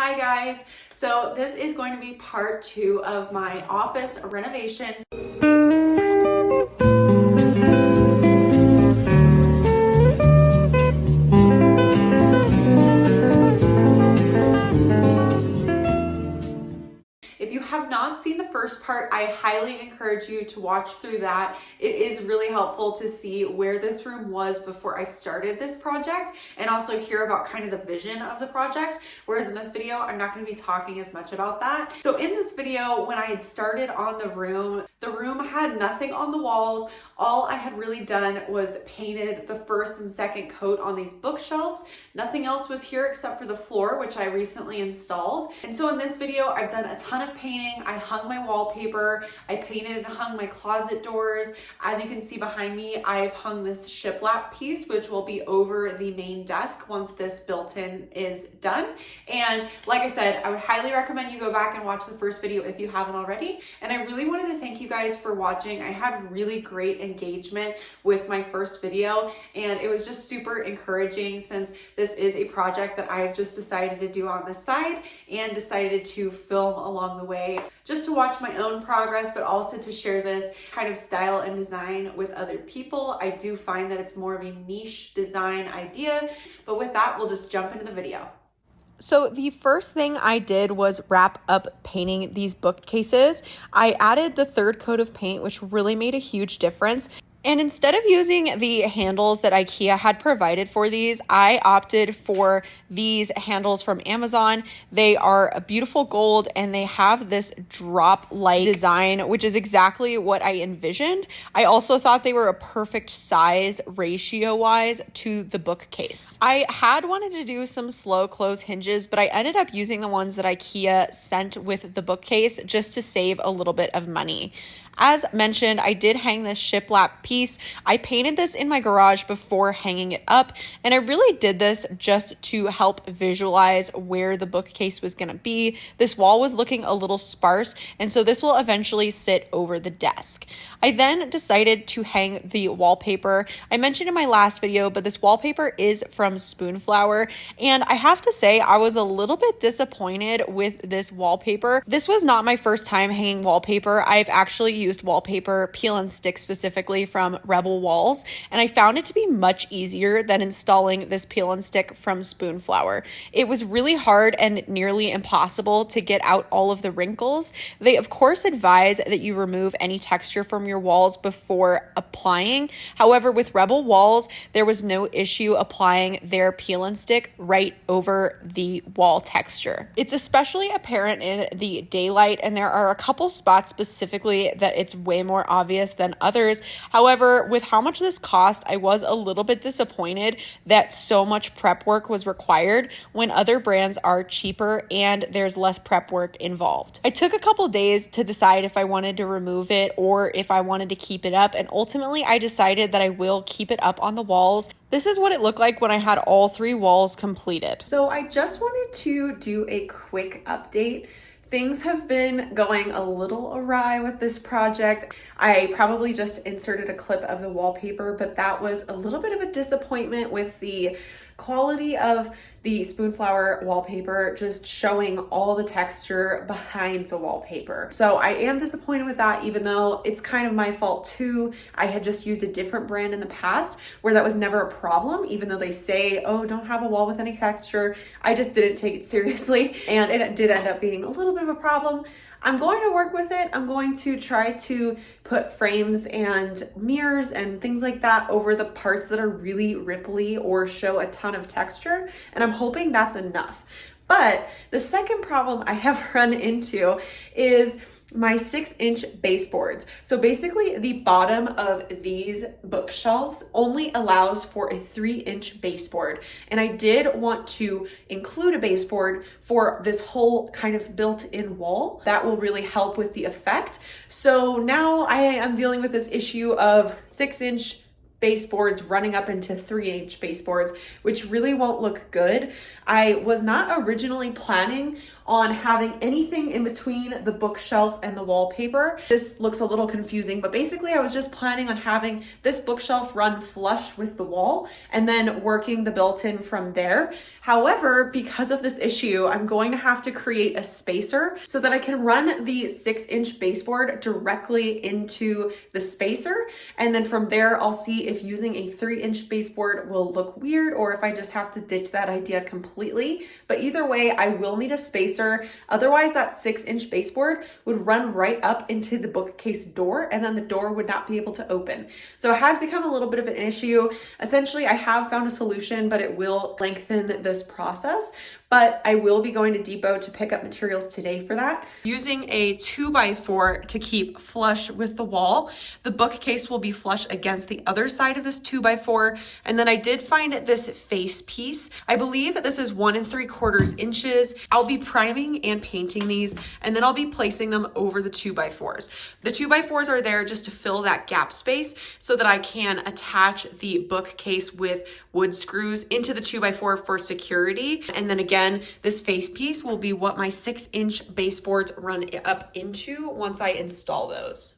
Hi guys, so this is going to be part 2 of my office renovation. If you have not seen the first part, I highly encourage you to watch through that. It is really helpful to see where this room was before I started this project and also hear about kind of the vision of the project. Whereas in this video, I'm not going to be talking as much about that. So in this video, when I had started on the room had nothing on the walls. All I had really done was painted the first and second coat on these bookshelves. Nothing else was here except for the floor, which I recently installed. And so in this video, I've done a ton of painting. I hung my wallpaper. I painted and hung my closet doors. As you can see behind me, I've hung this shiplap piece, which will be over the main desk once this built-in is done. And like I said, I would highly recommend you go back and watch the first video if you haven't already. And I really wanted to thank you guys for watching. I had really great engagement with my first video, and it was just super encouraging since this is a project that I've just decided to do on the side and decided to film along the way just to watch my own progress, but also to share this kind of style and design with other people. I do find that it's more of a niche design idea, but with that, we'll just jump into the video. So the first thing I did was wrap up painting these bookcases. I added the third coat of paint, which really made a huge difference. And instead of using the handles that IKEA had provided for these, I opted for these handles from Amazon. They are a beautiful gold and they have this drop-like design, which is exactly what I envisioned. I also thought they were a perfect size ratio-wise to the bookcase. I had wanted to do some slow close hinges, but I ended up using the ones that IKEA sent with the bookcase just to save a little bit of money. As mentioned, I did hang this shiplap piece. I painted this in my garage before hanging it up, and I really did this just to help visualize where the bookcase was going to be. This wall was looking a little sparse, and so this will eventually sit over the desk. I then decided to hang the wallpaper. I mentioned in my last video, but this wallpaper is from Spoonflower, and I have to say I was a little bit disappointed with this wallpaper. This was not my first time hanging wallpaper. I've actually used wallpaper, peel and stick specifically from Rebel Walls, and I found it to be much easier than installing this peel and stick from Spoonflower. It was really hard and nearly impossible to get out all of the wrinkles. They of course advise that you remove any texture from your walls before applying. However, with Rebel Walls, there was no issue applying their peel and stick right over the wall texture. It's especially apparent in the daylight, and there are a couple spots specifically that it's way more obvious than others. However, with how much this cost, I was a little bit disappointed that so much prep work was required when other brands are cheaper and there's less prep work involved. I took a couple days to decide if I wanted to remove it or if I wanted to keep it up, and ultimately I decided that I will keep it up on the walls. This is what it looked like when I had all 3 walls completed. So I just wanted to do a quick update. Things have been going a little awry with this project. I probably just inserted a clip of the wallpaper, but that was a little bit of a disappointment with the quality of the Spoonflower wallpaper just showing all the texture behind the wallpaper. So I am disappointed with that, even though it's kind of my fault too. I had just used a different brand in the past where that was never a problem, even though they say, oh, don't have a wall with any texture. I just didn't take it seriously, and it did end up being a little bit of a problem. I'm going to work with it. I'm going to try to put frames and mirrors and things like that over the parts that are really ripply or show a ton of texture, and I'm hoping that's enough. But the second problem I have run into is my 6-inch baseboards. So basically the bottom of these bookshelves only allows for a 3-inch baseboard. And I did want to include a baseboard for this whole kind of built-in wall. That will really help with the effect. So now I am dealing with this issue of 6-inch baseboards running up into 3-inch baseboards, which really won't look good. I was not originally planning on having anything in between the bookshelf and the wallpaper. This looks a little confusing, but basically I was just planning on having this bookshelf run flush with the wall and then working the built-in from there. However, because of this issue, I'm going to have to create a spacer so that I can run the 6-inch baseboard directly into the spacer. And then from there, I'll see if using a 3-inch baseboard will look weird or if I just have to ditch that idea completely. But either way, I will need a spacer. Otherwise, that 6-inch baseboard would run right up into the bookcase door and then the door would not be able to open. So it has become a little bit of an issue. Essentially, I have found a solution, but it will lengthen this process. But I will be going to Depot to pick up materials today for that. Using a 2x4 to keep flush with the wall. The bookcase will be flush against the other side of this 2x4. And then I did find this face piece. I believe this is 1 3/4 inches. I'll be priming and painting these, and then I'll be placing them over the 2x4s. The 2x4s are there just to fill that gap space so that I can attach the bookcase with wood screws into the 2x4 for security. And then again, this face piece will be what my 6-inch baseboards run up into once I install those.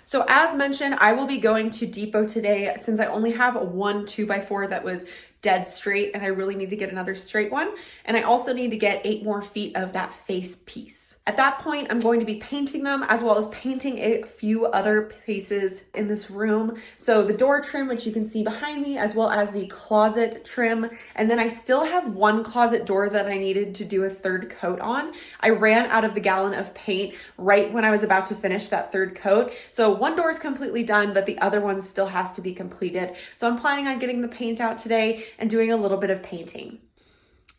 So as mentioned, I will be going to Depot today since I only have one 2x4 that was dead straight and I really need to get another straight one. And I also need to get 8 more feet of that face piece. At that point, I'm going to be painting them as well as painting a few other pieces in this room. So the door trim, which you can see behind me, as well as the closet trim. And then I still have one closet door that I needed to do a 3rd coat on. I ran out of the gallon of paint right when I was about to finish that 3rd coat. So one door is completely done, but the other one still has to be completed. So I'm planning on getting the paint out today and doing a little bit of painting.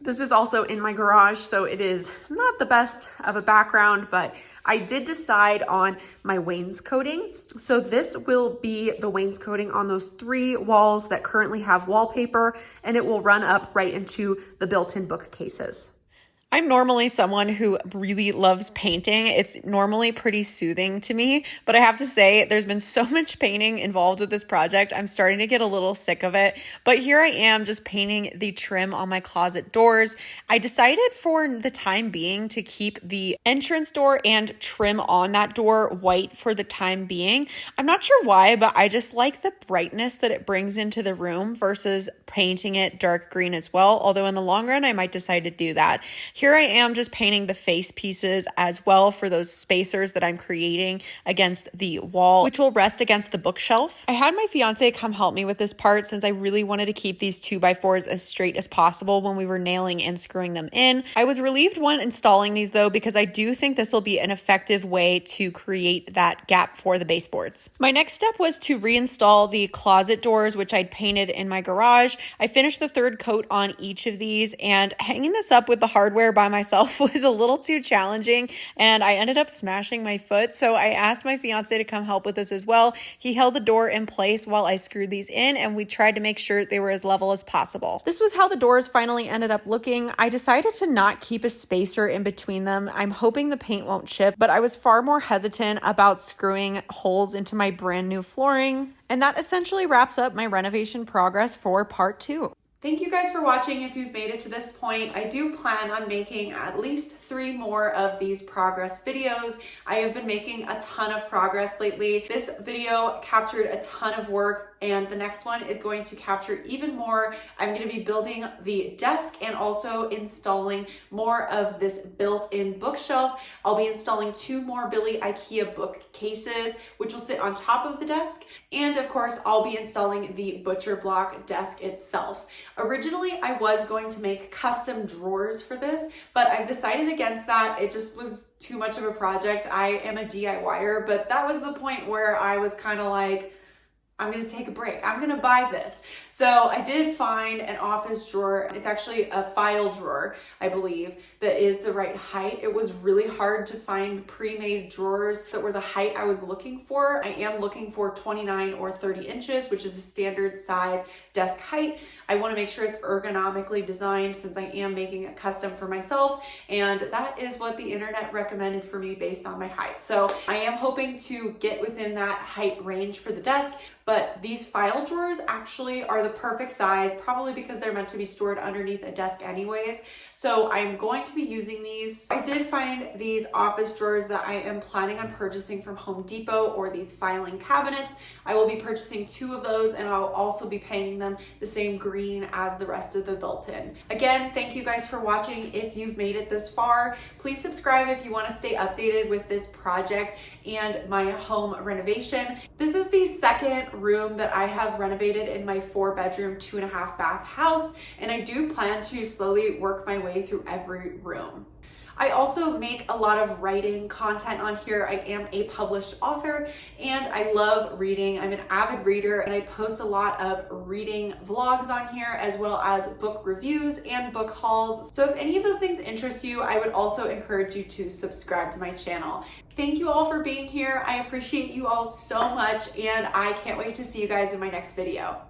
This is also in my garage, so it is not the best of a background, but I did decide on my wainscoting. So this will be the wainscoting on those 3 walls that currently have wallpaper, and it will run up right into the built-in bookcases. I'm normally someone who really loves painting. It's normally pretty soothing to me, but I have to say there's been so much painting involved with this project. I'm starting to get a little sick of it, but here I am just painting the trim on my closet doors. I decided for the time being to keep the entrance door and trim on that door white for the time being. I'm not sure why, but I just like the brightness that it brings into the room versus painting it dark green as well. Although in the long run, I might decide to do that. Here I am just painting the face pieces as well for those spacers that I'm creating against the wall, which will rest against the bookshelf. I had my fiance come help me with this part since I really wanted to keep these 2x4s as straight as possible when we were nailing and screwing them in. I was relieved when installing these though, because I do think this will be an effective way to create that gap for the baseboards. My next step was to reinstall the closet doors, which I'd painted in my garage. I finished the 3rd coat on each of these, and hanging this up with the hardware by myself was a little too challenging, and I ended up smashing my foot. So I asked my fiance to come help with this as well. He held the door in place while I screwed these in, and we tried to make sure they were as level as possible. This was how the doors finally ended up looking. I decided to not keep a spacer in between them. I'm hoping the paint won't chip, but I was far more hesitant about screwing holes into my brand new flooring. And that essentially wraps up my renovation progress for part 2. Thank you guys for watching. If you've made it to this point, I do plan on making at least 3 more of these progress videos. I have been making a ton of progress lately. This video captured a ton of work, and the next one is going to capture even more. I'm going to be building the desk and also installing more of this built-in bookshelf. I'll be installing 2 more Billy IKEA bookcases, which will sit on top of the desk. And of course, I'll be installing the butcher block desk itself. Originally, I was going to make custom drawers for this, but I've decided against that. It just was too much of a project. I am a DIYer, but that was the point where I was kind of like, I'm gonna take a break. I'm gonna buy this. So I did find an office drawer. It's actually a file drawer, I believe, that is the right height. It was really hard to find pre-made drawers that were the height I was looking for. I am looking for 29 or 30 inches, which is a standard size desk height. I wanna make sure it's ergonomically designed since I am making it custom for myself. And that is what the internet recommended for me based on my height. So I am hoping to get within that height range for the desk, but these file drawers actually are the perfect size, probably because they're meant to be stored underneath a desk anyways. So I'm going to be using these. I did find these office drawers that I am planning on purchasing from Home Depot, or these filing cabinets. I will be purchasing 2 of those, and I'll also be painting them the same green as the rest of the built-in. Again, thank you guys for watching. If you've made it this far, please subscribe if you want to stay updated with this project and my home renovation. This is the second room that I have renovated in my 4-bedroom, 2.5 bath house, and I do plan to slowly work my way through every room. I also make a lot of writing content on here. I am a published author and I love reading. I'm an avid reader, and I post a lot of reading vlogs on here, as well as book reviews and book hauls. So if any of those things interest you, I would also encourage you to subscribe to my channel. Thank you all for being here. I appreciate you all so much, and I can't wait to see you guys in my next video.